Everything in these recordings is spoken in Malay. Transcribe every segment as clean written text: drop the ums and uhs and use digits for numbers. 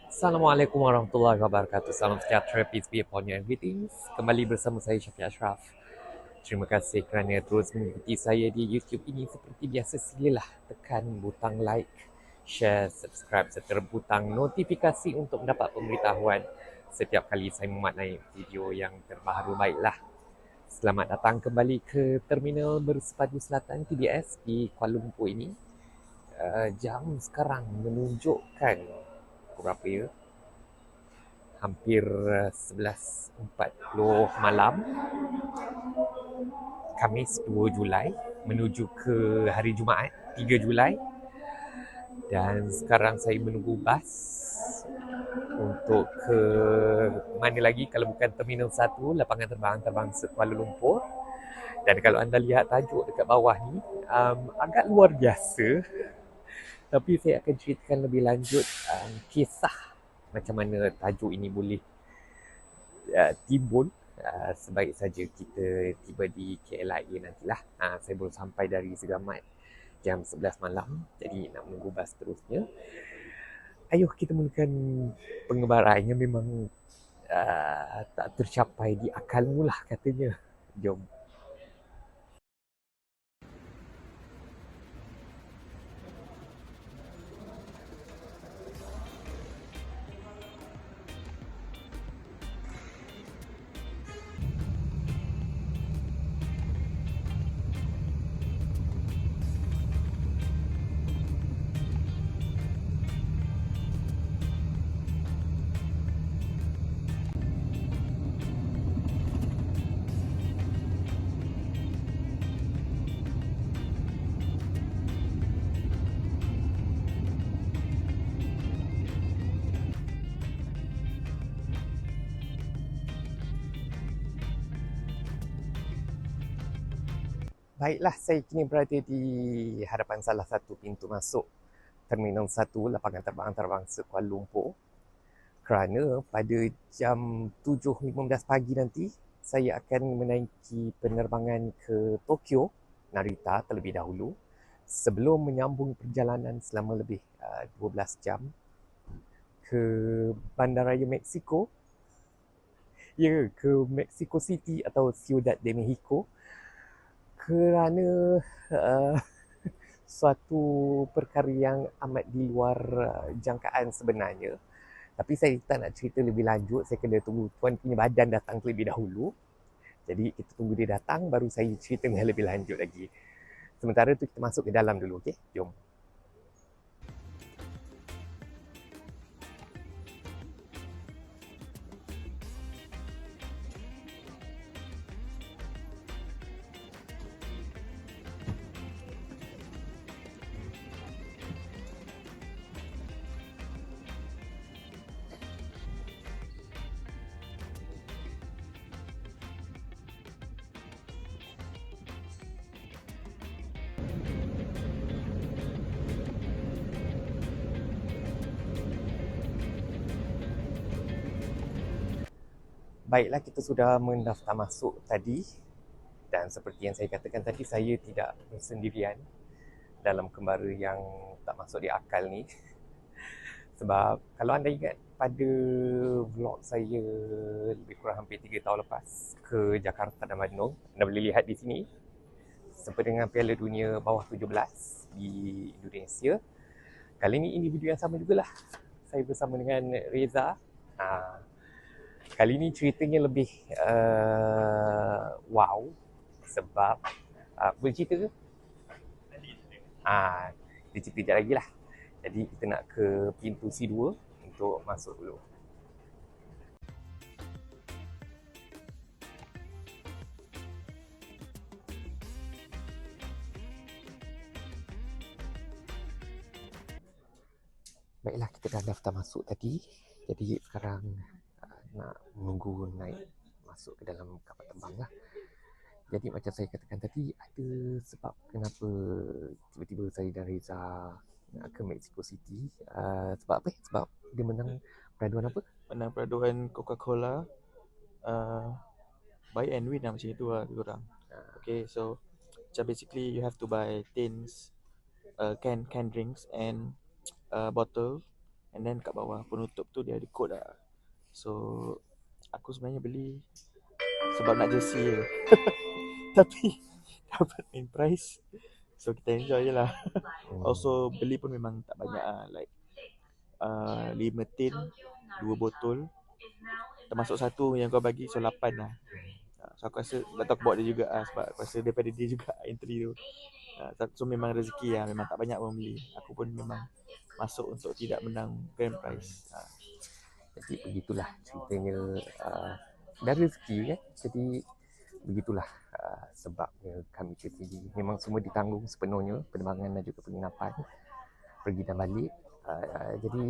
Assalamualaikum warahmatullahi wabarakatuh. Salam sejahtera, peace be upon you and greetings. Kembali bersama saya Syafiq Ashraf. Terima kasih kerana terus mengikuti saya di YouTube ini. Seperti biasa, silalah tekan butang like, share, subscribe serta butang notifikasi untuk mendapat pemberitahuan setiap kali saya memaknai video yang terbaru. Baiklah, selamat datang kembali ke Terminal Bersepadu Selatan TBS di Kuala Lumpur ini. Jam sekarang menunjukkan berapa ya? Hampir 11.40 malam, Khamis 2 Julai menuju ke hari Jumaat 3 Julai, dan sekarang saya menunggu bas untuk ke mana lagi kalau bukan Terminal 1, lapangan terbang Kuala Lumpur. Dan kalau anda lihat tajuk dekat bawah ni, agak luar biasa, tapi saya akan ceritakan lebih lanjut kisah macam mana tajuk ini boleh timbul. Sebaik saja kita tiba di KLIA nantilah. Saya baru sampai dari Segamat jam 11 malam, jadi nak menunggu bas terusnya. Ayuh kita mulakan pengebaran yang memang tak tercapai di akalmu lah katanya. Jom. Baiklah, saya kini berada di hadapan salah satu pintu masuk Terminal 1 lapangan terbang Kuala Lumpur, kerana pada jam 7.15 pagi nanti saya akan menaiki penerbangan ke Tokyo, Narita terlebih dahulu sebelum menyambung perjalanan selama lebih 12 jam ke Bandaraya Mexico, ke Mexico City atau Ciudad de Mexico, kerana uh, suatu perkara yang amat di luar jangkaan sebenarnya. Tapi saya tak nak cerita lebih lanjut, saya kena tunggu tuan punya badan datang terlebih dahulu. Jadi kita tunggu dia datang, baru saya cerita yang lebih lanjut lagi. Sementara tu kita masuk ke dalam dulu, okey? Jom. Baiklah, kita sudah mendaftar masuk tadi, dan seperti yang saya katakan tadi, saya tidak bersendirian dalam kembara yang tak masuk di akal ni. Sebab kalau anda ingat pada vlog saya lebih kurang hampir 3 tahun lepas ke Jakarta dan Bandung, anda boleh lihat di sini seperti dengan Piala Dunia bawah 17 di Indonesia. Kali ini video yang sama jugalah. Saya bersama dengan Reza. Kali ini ceritanya lebih wow, sebab boleh cerita ke? Kita cerita sekejap lagi lah. Jadi kita nak ke pintu C2 untuk masuk dulu. Baiklah, kita dah daftar masuk tadi. Jadi sekarang nak menunggu naik masuk ke dalam kapal terbang lah. Jadi macam saya katakan tadi, ada sebab kenapa tiba-tiba saya dan Reza nak ke Mexico City. Sebab apa? Sebab dia menang peraduan apa? Menang peraduan Coca-Cola buy and win lah, macam itu lah diorang. Okay, so basically you have to buy tins, can drinks and bottle, And then kat bawah penutup tu dia ada kod lah. So aku sebenarnya beli sebab nak jersey je. Tapi dapat main price, so kita enjoy je lah. Also beli pun memang tak banyak lah. Like 5 tin, 2 botol, termasuk satu yang kau bagi, so 8 lah. So aku rasa tak tahu aku bawa dia juga lah, sebab aku rasa daripada dia juga entry tu. So memang rezeki lah, memang tak banyak orang beli. Aku pun memang masuk untuk tidak menang grand prize. Jadi begitulah ceritanya, dari rezeki kan. Jadi begitulah sebabnya kami ke sini. Memang semua ditanggung sepenuhnya, penerbangan dan juga penginapan, pergi dan balik. Jadi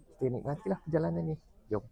kita nikmatilah perjalanan ni. Jom.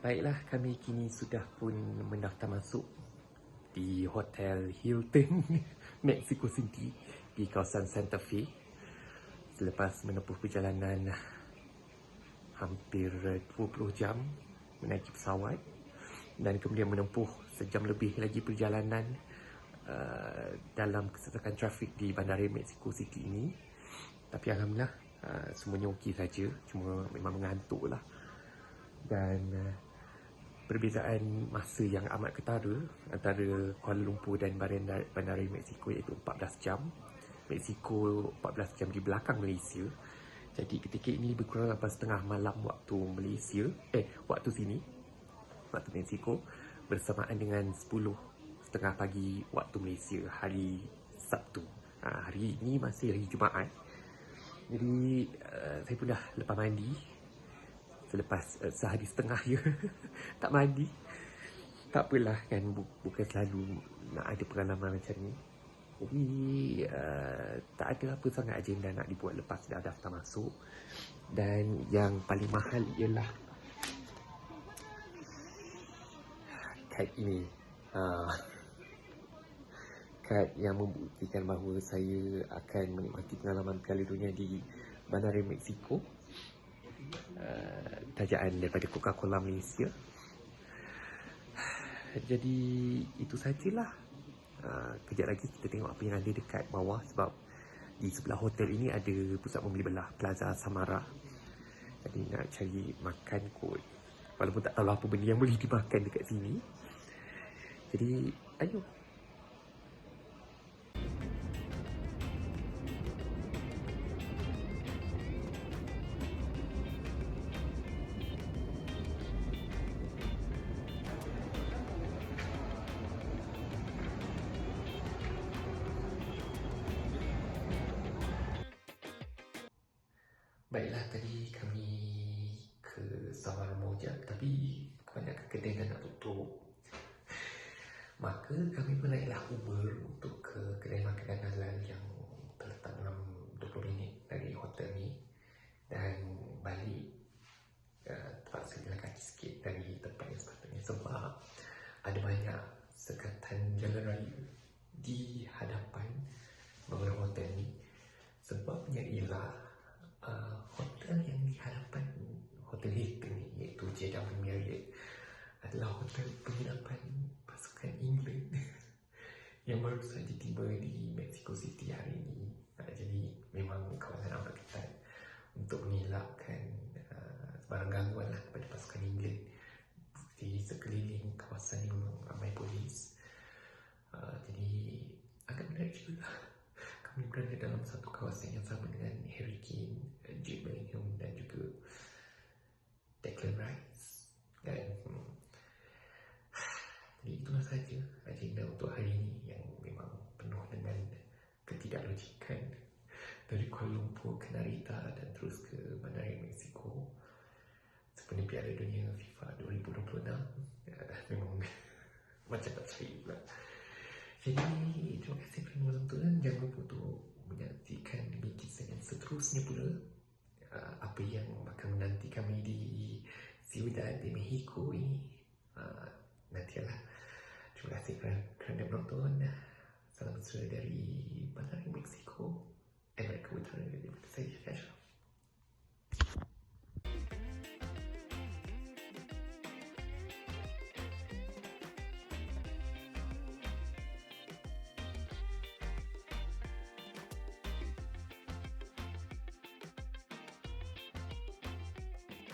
Baiklah, kami kini sudah pun mendaftar masuk di Hotel Hilton Mexico City di kawasan Santa Fe selepas menempuh perjalanan hampir 20 jam menaiki pesawat dan kemudian menempuh sejam lebih lagi perjalanan dalam kesesakan trafik di Bandara Mexico City ini. Tapi Alhamdulillah semuanya okey saja, cuma memang mengantuk lah. Dan perbezaan masa yang amat ketara antara Kuala Lumpur dan Bandara Mexico iaitu 14 jam. Mexico 14 jam di belakang Malaysia. Jadi ketika ini lebih kurang 8.30 malam waktu Malaysia, waktu sini, waktu Mexico, bersamaan dengan 10.30 pagi waktu Malaysia, hari Sabtu. Hari ini masih hari Jumaat. Jadi saya pun dah lepas mandi. Selepas sehari setengah je tak mandi. Tak apalah kan, bukan selalu nak ada pengalaman macam ni. Jadi tak ada apa sangat agenda nak dibuat lepas dah daftar masuk. Dan yang paling mahal ialah kad ini. Kad yang membuktikan bahawa saya akan menikmati pengalaman Piala Dunia di Bandara Mexico. Tajaan daripada Coca-Cola Malaysia. Jadi itu sajalah. Kejap lagi kita tengok apa yang ada dekat bawah, sebab di sebelah hotel ini ada pusat membeli belah, Plaza Samara. Jadi nak cari makan kot, walaupun tak tahu apa benda yang boleh dimakan dekat sini. Jadi ayo. Baiklah, tadi kami ke Sawar Moja, tapi kebanyakan kedai dah nak tutup. Maka kami pun naiklah Uber untuk ke kedai makanan halal yang terletak dalam 20 minit dari hotel ni. Dan balik terpaksa jalan kaki sikit dari tempat yang sepatutnya, sebab ada banyak sekatan jalan raya di hadapan bangunan hotel ni. Sebabnya ialah hotel yang di hadapan Hotel Hilton ni, iaitu JW Marriott, adalah hotel penginapan pasukan England yang baru saja tiba di Mexico City hari ini. Jadi memang kawasan amat ketat untuk mengelakkan sebarang gangguan lah kepada pasukan England. Di sekeliling kawasan ini memang ramai polis. Jadi agak menarik juga. Kami berada dalam satu kawasan yang sama dengan Harry Kane, Jude Bellingham dan juga Declan Rice. Dan jadi itulah sahaja agenda untuk hari ini yang memang penuh dengan ketidaklojikan. Dari Kuala Lumpur ke Narita dan terus ke Bandara Mexico sepenuh Piala Dunia FIFA 2026. Memang macam tak percaya pula. Jadi terima kasih kerana menonton. Jangan lupa untuk menyaksikan demi kisah yang seterusnya pula. Ciudad de Mexico ini. Nantilah. Terima kasih kerana menonton. Salam mesra dari Penang, Mexico.